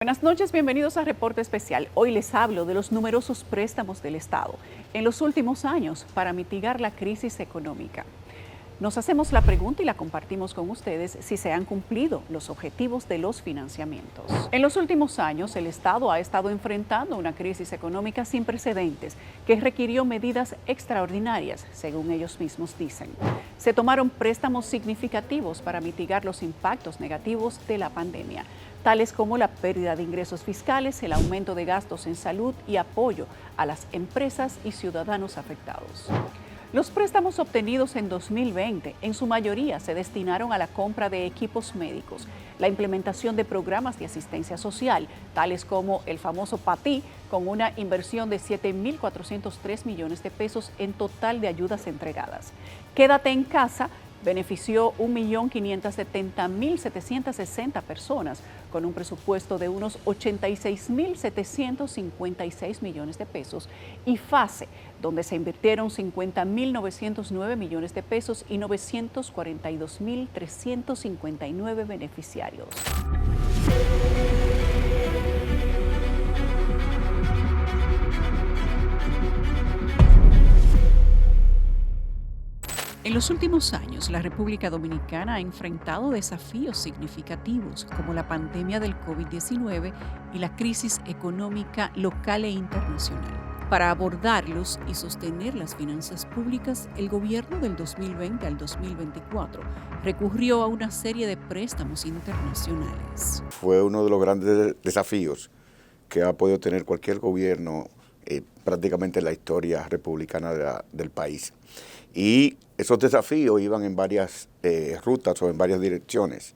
Buenas noches, bienvenidos a Reporte Especial. Hoy les hablo de los numerosos préstamos del Estado en los últimos años para mitigar la crisis económica. Nos hacemos la pregunta y la compartimos con ustedes si se han cumplido los objetivos de los financiamientos. En los últimos años, el Estado ha estado enfrentando una crisis económica sin precedentes que requirió medidas extraordinarias, según ellos mismos dicen. Se tomaron préstamos significativos para mitigar los impactos negativos de la pandemia, tales como la pérdida de ingresos fiscales, el aumento de gastos en salud y apoyo a las empresas y ciudadanos afectados. Los préstamos obtenidos en 2020 en su mayoría se destinaron a la compra de equipos médicos, la implementación de programas de asistencia social, tales como el famoso PATI, con una inversión de 7.403 millones de pesos en total de ayudas entregadas. Quédate en casa benefició 1.570.760 personas con un presupuesto de unos 86.756 millones de pesos, y FASE, donde se invirtieron 50.909 millones de pesos y 942.359 beneficiarios. En los últimos años, la República Dominicana ha enfrentado desafíos significativos como la pandemia del COVID-19 y la crisis económica local e internacional. Para abordarlos y sostener las finanzas públicas, el gobierno del 2020 al 2024 recurrió a una serie de préstamos internacionales. Fue uno de los grandes desafíos que ha podido tener cualquier gobierno prácticamente en la historia republicana del país. Y esos desafíos iban en varias rutas o en varias direcciones.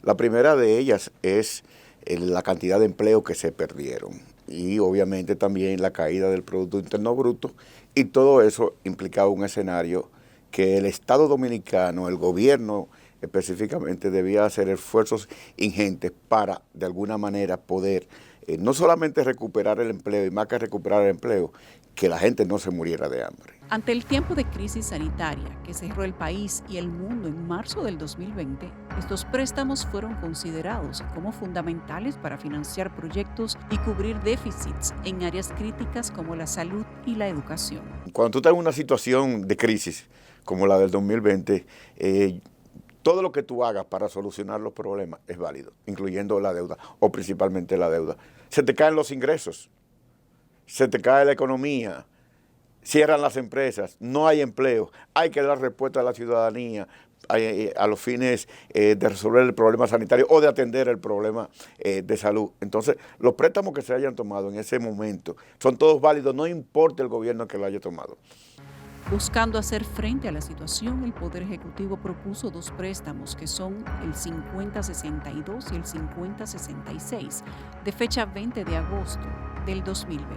La primera de ellas es la cantidad de empleos que se perdieron y obviamente también la caída del Producto Interno Bruto, y todo eso implicaba un escenario que el Estado Dominicano, el gobierno específicamente, debía hacer esfuerzos ingentes para de alguna manera poder no solamente recuperar el empleo, y más que recuperar el empleo, que la gente no se muriera de hambre. Ante el tiempo de crisis sanitaria que cerró el país y el mundo en marzo del 2020, estos préstamos fueron considerados como fundamentales para financiar proyectos y cubrir déficits en áreas críticas como la salud y la educación. Cuando tú estás en una situación de crisis como la del 2020, todo lo que tú hagas para solucionar los problemas es válido, incluyendo la deuda, o principalmente la deuda. Se te caen los ingresos, se te cae la economía, cierran las empresas, no hay empleo, hay que dar respuesta a la ciudadanía a los fines de resolver el problema sanitario o de atender el problema de salud. Entonces, los préstamos que se hayan tomado en ese momento son todos válidos, no importa el gobierno que lo haya tomado. Buscando hacer frente a la situación, el Poder Ejecutivo propuso dos préstamos que son el 5062 y el 5066, de fecha 20 de agosto del 2020.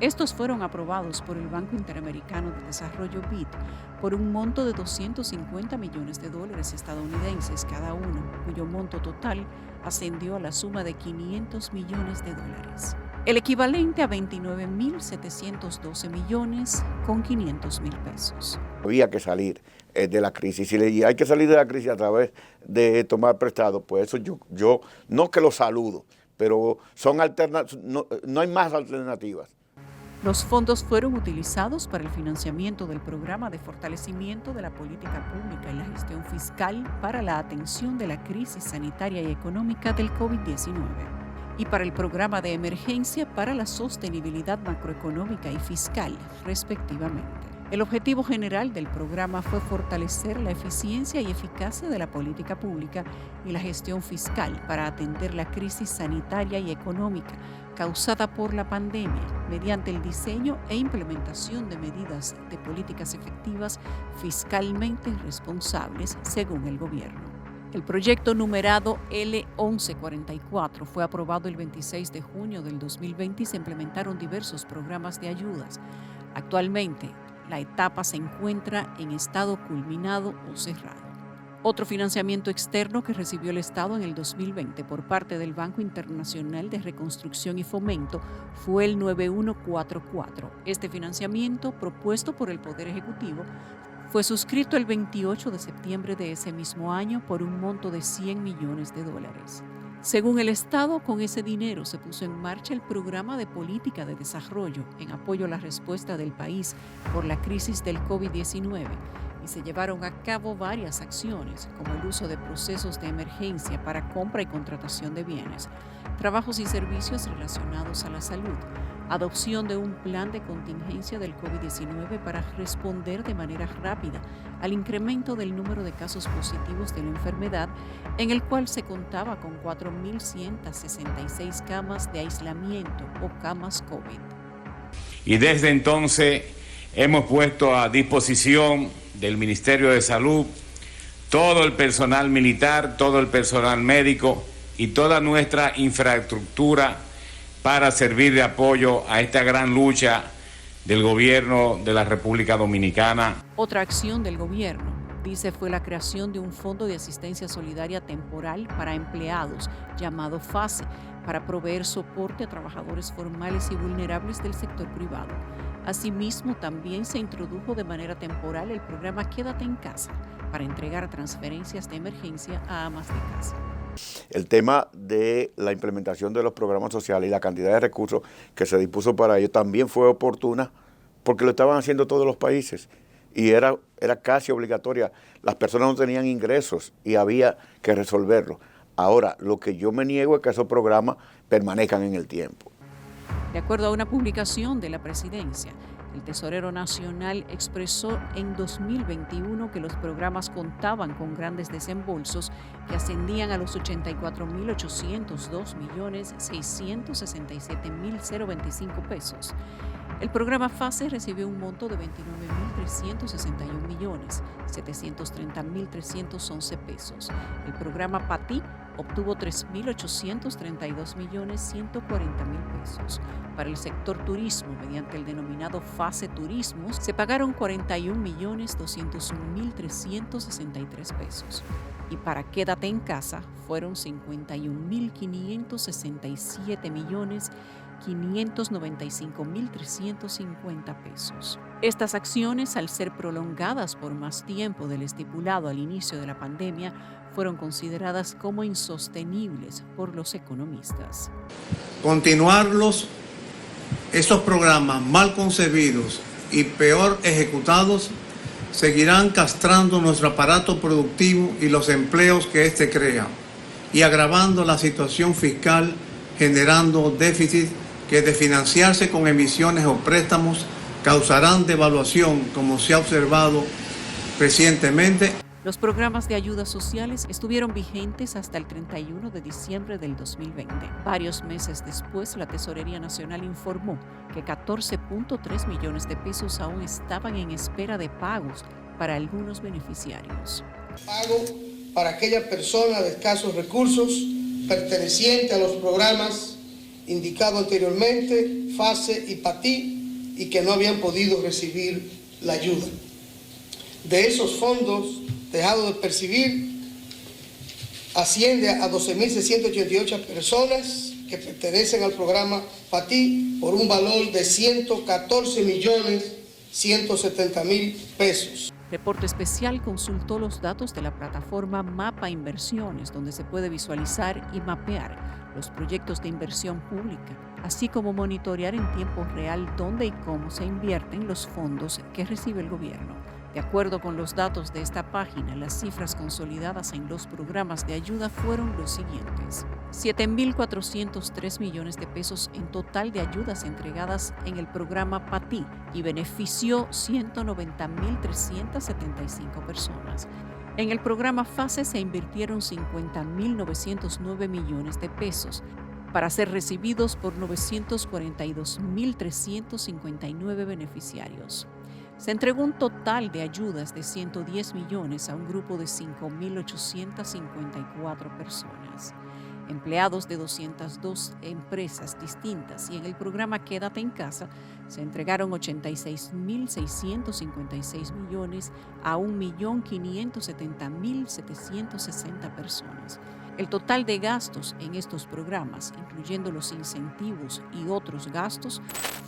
Estos fueron aprobados por el Banco Interamericano de Desarrollo BID por un monto de $250 millones estadounidenses cada uno, cuyo monto total ascendió a la suma de $500 millones, el equivalente a 29.712 millones con 500.000 pesos. Había que salir de la crisis, y hay que salir de la crisis a través de tomar prestado. Pues eso yo no que lo saludo, pero son no hay más alternativas. Los fondos fueron utilizados para el financiamiento del programa de fortalecimiento de la política pública y la gestión fiscal para la atención de la crisis sanitaria y económica del COVID-19 y para el programa de emergencia para la sostenibilidad macroeconómica y fiscal, respectivamente. El objetivo general del programa fue fortalecer la eficiencia y eficacia de la política pública y la gestión fiscal para atender la crisis sanitaria y económica causada por la pandemia mediante el diseño e implementación de medidas de políticas efectivas fiscalmente responsables, según el gobierno. El proyecto numerado L1144 fue aprobado el 26 de junio del 2020 y se implementaron diversos programas de ayudas. Actualmente, la etapa se encuentra en estado culminado o cerrado. Otro financiamiento externo que recibió el Estado en el 2020 por parte del Banco Internacional de Reconstrucción y Fomento fue el 9144. Este financiamiento, propuesto por el Poder Ejecutivo, fue suscrito el 28 de septiembre de ese mismo año por un monto de $100 millones. Según el Estado, con ese dinero se puso en marcha el programa de política de desarrollo en apoyo a la respuesta del país por la crisis del COVID-19 y se llevaron a cabo varias acciones, como el uso de procesos de emergencia para compra y contratación de bienes, trabajos y servicios relacionados a la salud, adopción de un plan de contingencia del COVID-19 para responder de manera rápida al incremento del número de casos positivos de la enfermedad, en el cual se contaba con 4.166 camas de aislamiento o camas COVID. Y desde entonces hemos puesto a disposición del Ministerio de Salud todo el personal militar, todo el personal médico y toda nuestra infraestructura para servir de apoyo a esta gran lucha del gobierno de la República Dominicana. Otra acción del gobierno, dice, fue la creación de un fondo de asistencia solidaria temporal para empleados, llamado FASE, para proveer soporte a trabajadores formales y vulnerables del sector privado. Asimismo, también se introdujo de manera temporal el programa Quédate en Casa, para entregar transferencias de emergencia a amas de casa. El tema de la implementación de los programas sociales y la cantidad de recursos que se dispuso para ello también fue oportuna porque lo estaban haciendo todos los países y era casi obligatoria. Las personas no tenían ingresos y había que resolverlo. Ahora, lo que yo me niego es que esos programas permanezcan en el tiempo. De acuerdo a una publicación de la Presidencia, el tesorero nacional expresó en 2021 que los programas contaban con grandes desembolsos que ascendían a los 84.802.667.025 pesos. El programa FASE recibió un monto de 29.361.730.311 pesos. El programa PATI obtuvo 3.832.140.000 pesos. Para el sector turismo, mediante el denominado FASE Turismo, se pagaron 41.201.363 pesos. Y para Quédate en Casa fueron 51.565.595.350 pesos. Estas acciones, al ser prolongadas por más tiempo del estipulado al inicio de la pandemia, fueron consideradas como insostenibles por los economistas. Estos programas mal concebidos y peor ejecutados seguirán castrando nuestro aparato productivo y los empleos que éste crea y agravando la situación fiscal, generando déficit que de financiarse con emisiones o préstamos causarán devaluación, como se ha observado recientemente. Los programas de ayudas sociales estuvieron vigentes hasta el 31 de diciembre del 2020. Varios meses después, la Tesorería Nacional informó que 14.3 millones de pesos aún estaban en espera de pagos para algunos beneficiarios. Pago para aquella persona de escasos recursos perteneciente a los programas indicados anteriormente, FASE y PATI, y que no habían podido recibir la ayuda. De esos fondos dejado de percibir, asciende a 12.688 personas que pertenecen al programa PATI por un valor de 114.170.000 pesos. Reporte Especial consultó los datos de la plataforma Mapa Inversiones, donde se puede visualizar y mapear los proyectos de inversión pública, así como monitorear en tiempo real dónde y cómo se invierten los fondos que recibe el gobierno. De acuerdo con los datos de esta página, las cifras consolidadas en los programas de ayuda fueron los siguientes: 7.403 millones de pesos en total de ayudas entregadas en el programa PATI y benefició 190.375 personas. En el programa FASE se invirtieron 50.909 millones de pesos para ser recibidos por 942.359 beneficiarios. Se entregó un total de ayudas de 110 millones a un grupo de 5.854 personas. Empleados de 202 empresas distintas, y en el programa Quédate en Casa se entregaron 86.656 millones a 1.570.760 personas. El total de gastos en estos programas, incluyendo los incentivos y otros gastos,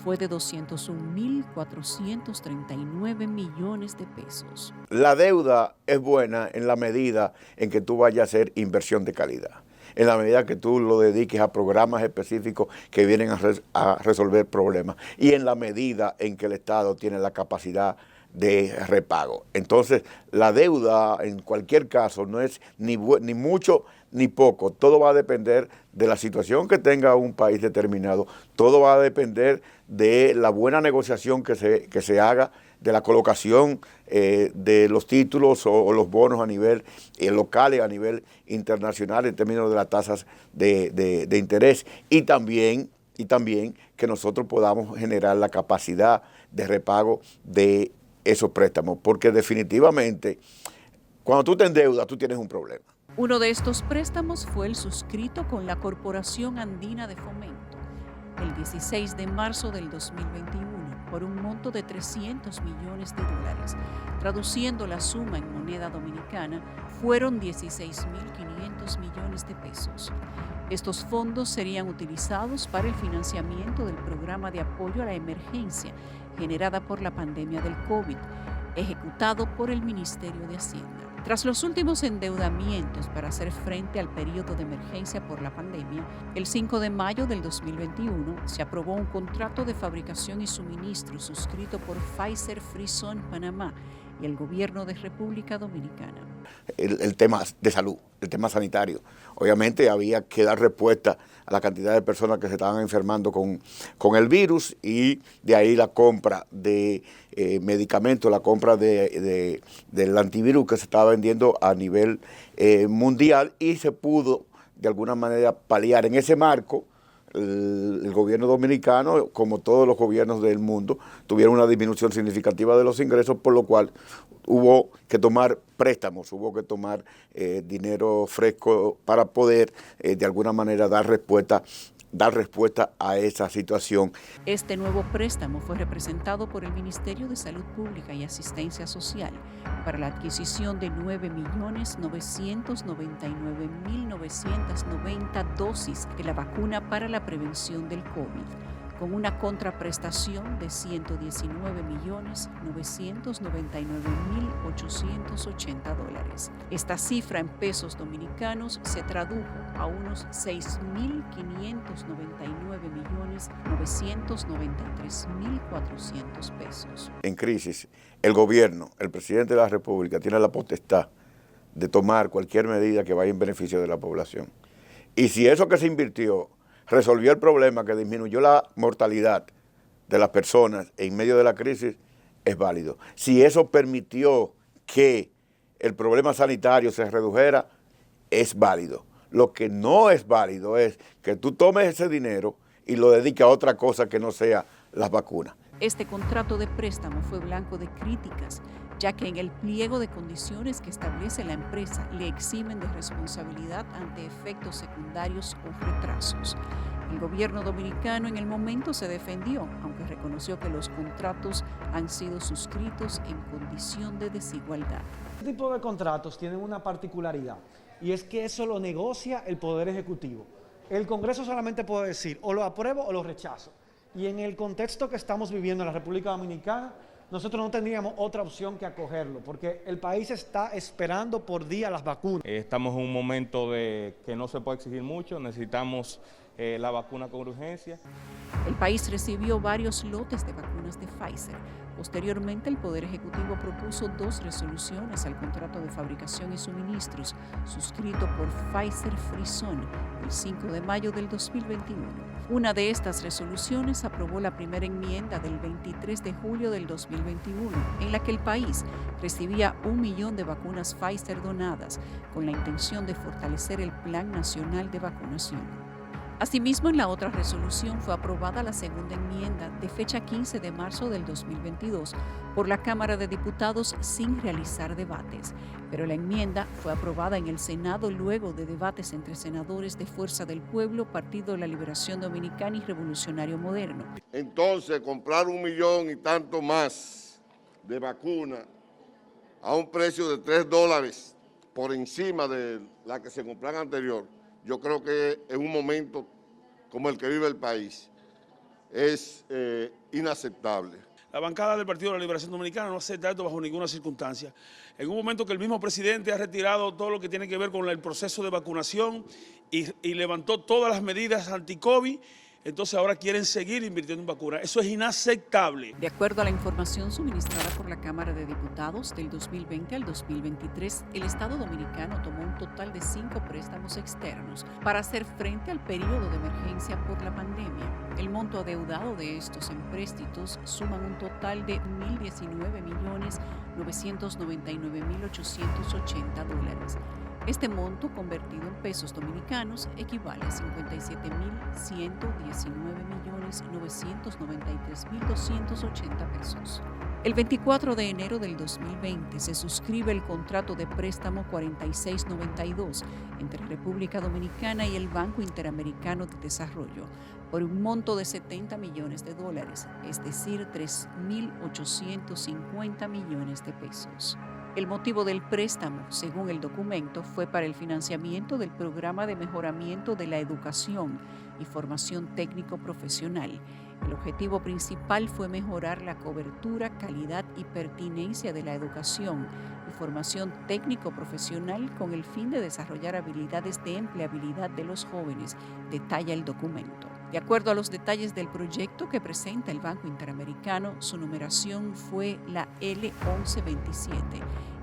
fue de 201.439 millones de pesos. La deuda es buena en la medida en que tú vayas a hacer inversión de calidad. en la medida que tú lo dediques a programas específicos que vienen a resolver problemas y en la medida en que el Estado tiene la capacidad de repago. Entonces, la deuda en cualquier caso no es ni mucho ni poco, todo va a depender de la situación que tenga un país determinado, todo va a depender de la buena negociación que se haga, de la colocación de los títulos o los bonos a nivel local y a nivel internacional en términos de las tasas de interés y también que nosotros podamos generar la capacidad de repago de esos préstamos, porque definitivamente cuando tú te endeudas tú tienes un problema. Uno de estos préstamos fue el suscrito con la Corporación Andina de Fomento el 16 de marzo del 2021 por un monto de $300 millones. Traduciendo la suma en moneda dominicana, fueron 16.500 millones de pesos. Estos fondos serían utilizados para el financiamiento del programa de apoyo a la emergencia generada por la pandemia del COVID, ejecutado por el Ministerio de Hacienda. Tras los últimos endeudamientos para hacer frente al periodo de emergencia por la pandemia, el 5 de mayo del 2021 se aprobó un contrato de fabricación y suministro suscrito por Pfizer Frison Panamá y el gobierno de República Dominicana. El tema de salud, el tema sanitario. Obviamente había que dar respuesta a la cantidad de personas que se estaban enfermando con el virus y de ahí la compra de medicamentos, la compra del antivirus que se estaba vendiendo a nivel mundial y se pudo de alguna manera paliar en ese marco. El gobierno dominicano, como todos los gobiernos del mundo, tuvieron una disminución significativa de los ingresos, por lo cual hubo que tomar préstamos, hubo que tomar dinero fresco para poder de alguna manera dar respuesta a esa situación. Este nuevo préstamo fue representado por el Ministerio de Salud Pública y Asistencia Social para la adquisición de 9.999.990 dosis de la vacuna para la prevención del COVID, con una contraprestación de $119.999.880. Esta cifra en pesos dominicanos se tradujo a unos $6.599.993.400 pesos. En crisis, el gobierno, el presidente de la República tiene la potestad de tomar cualquier medida que vaya en beneficio de la población. Y si eso que se invirtió resolvió el problema que disminuyó la mortalidad de las personas en medio de la crisis, es válido. Si eso permitió que el problema sanitario se redujera, es válido. Lo que no es válido es que tú tomes ese dinero y lo dediques a otra cosa que no sea las vacunas. Este contrato de préstamo fue blanco de críticas, ya que en el pliego de condiciones que establece la empresa le eximen de responsabilidad ante efectos secundarios o retrasos. El gobierno dominicano en el momento se defendió, aunque reconoció que los contratos han sido suscritos en condición de desigualdad. Este tipo de contratos tienen una particularidad, y es que eso lo negocia el Poder Ejecutivo. El Congreso solamente puede decir o lo apruebo o lo rechazo. Y en el contexto que estamos viviendo en la República Dominicana, nosotros no tendríamos otra opción que acogerlo, porque el país está esperando por día las vacunas. Estamos en un momento de que no se puede exigir mucho, necesitamos la vacuna con urgencia. El país recibió varios lotes de vacunas de Pfizer. Posteriormente, el Poder Ejecutivo propuso 2 resoluciones al contrato de fabricación y suministros suscrito por Pfizer Frison el 5 de mayo del 2021. Una de estas resoluciones aprobó la primera enmienda del 23 de julio del 2021, en la que el país recibía 1 millón de vacunas Pfizer donadas, con la intención de fortalecer el Plan Nacional de Vacunación. Asimismo, en la otra resolución fue aprobada la segunda enmienda de fecha 15 de marzo del 2022 por la Cámara de Diputados sin realizar debates, pero la enmienda fue aprobada en el Senado luego de debates entre senadores de Fuerza del Pueblo, Partido de la Liberación Dominicana y Revolucionario Moderno. Entonces, comprar 1 millón y tanto más de vacuna a un precio de $3 por encima de la que se compraba anterior, yo creo que en un momento como el que vive el país es inaceptable. La bancada del Partido de la Liberación Dominicana no acepta esto bajo ninguna circunstancia. En un momento que el mismo presidente ha retirado todo lo que tiene que ver con el proceso de vacunación y levantó todas las medidas anti-COVID, entonces ahora quieren seguir invirtiendo en vacunas. Eso es inaceptable. De acuerdo a la información suministrada por la Cámara de Diputados, del 2020 al 2023, el Estado Dominicano tomó un total de 5 préstamos externos para hacer frente al periodo de emergencia por la pandemia. El monto adeudado de estos empréstitos suman un total de $1.019.999.880. Este monto, convertido en pesos dominicanos, equivale a 57.119.993.280 pesos. El 24 de enero del 2020 se suscribe el contrato de préstamo 4692 entre República Dominicana y el Banco Interamericano de Desarrollo por un monto de $70 millones, es decir, 3.850 millones de pesos. El motivo del préstamo, según el documento, fue para el financiamiento del programa de mejoramiento de la educación y formación técnico-profesional. El objetivo principal fue mejorar la cobertura, calidad y pertinencia de la educación y formación técnico-profesional con el fin de desarrollar habilidades de empleabilidad de los jóvenes, detalla el documento. De acuerdo a los detalles del proyecto que presenta el Banco Interamericano, su numeración fue la L1127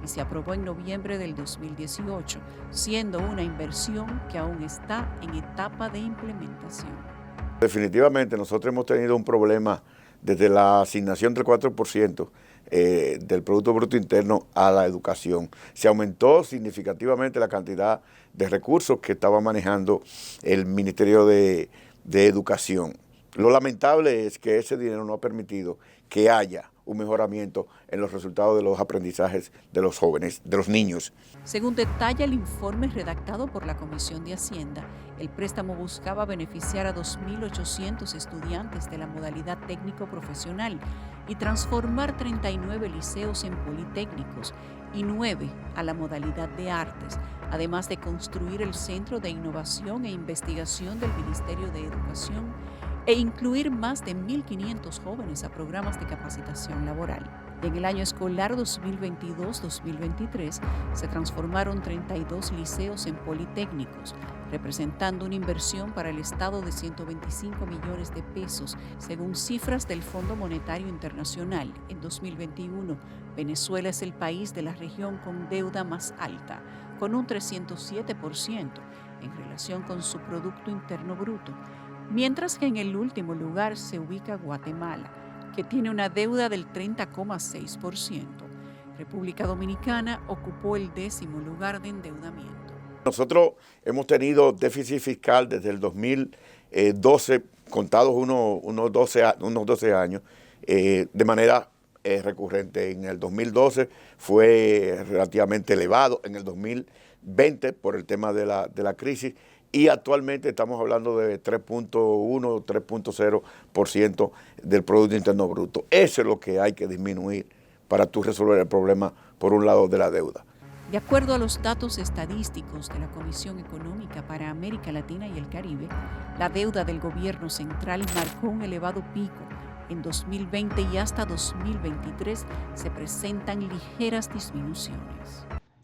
y se aprobó en noviembre del 2018, siendo una inversión que aún está en etapa de implementación. Definitivamente nosotros hemos tenido un problema desde la asignación del 4% del Producto Bruto Interno a la educación. Se aumentó significativamente la cantidad de recursos que estaba manejando el Ministerio de Educación. Lo lamentable es que ese dinero no ha permitido que haya un mejoramiento en los resultados de los aprendizajes de los jóvenes, de los niños. Según detalla el informe redactado por la Comisión de Hacienda, el préstamo buscaba beneficiar a 2.800 estudiantes de la modalidad técnico-profesional y transformar 39 liceos en politécnicos y 9 a la modalidad de artes, además de construir el Centro de Innovación e Investigación del Ministerio de Educación e incluir más de 1.500 jóvenes a programas de capacitación laboral. En el año escolar 2022-2023 se transformaron 32 liceos en politécnicos, representando una inversión para el Estado de 125 millones de pesos, según cifras del Fondo Monetario Internacional. En 2021, Venezuela es el país de la región con deuda más alta, con un 307% en relación con su Producto Interno Bruto, mientras que en el último lugar se ubica Guatemala, que tiene una deuda del 30,6%. República Dominicana ocupó el 10º lugar de endeudamiento. Nosotros hemos tenido déficit fiscal desde el 2012, contados unos 12 años, de manera recurrente. En el 2012 fue relativamente elevado, en el 2020 por el tema de la crisis, y actualmente estamos hablando de 3.1 o 3.0% del Producto Interno Bruto. Eso es lo que hay que disminuir para tú resolver el problema, por un lado, de la deuda. De acuerdo a los datos estadísticos de la Comisión Económica para América Latina y el Caribe, la deuda del gobierno central marcó un elevado pico. En 2020 y hasta 2023 se presentan ligeras disminuciones.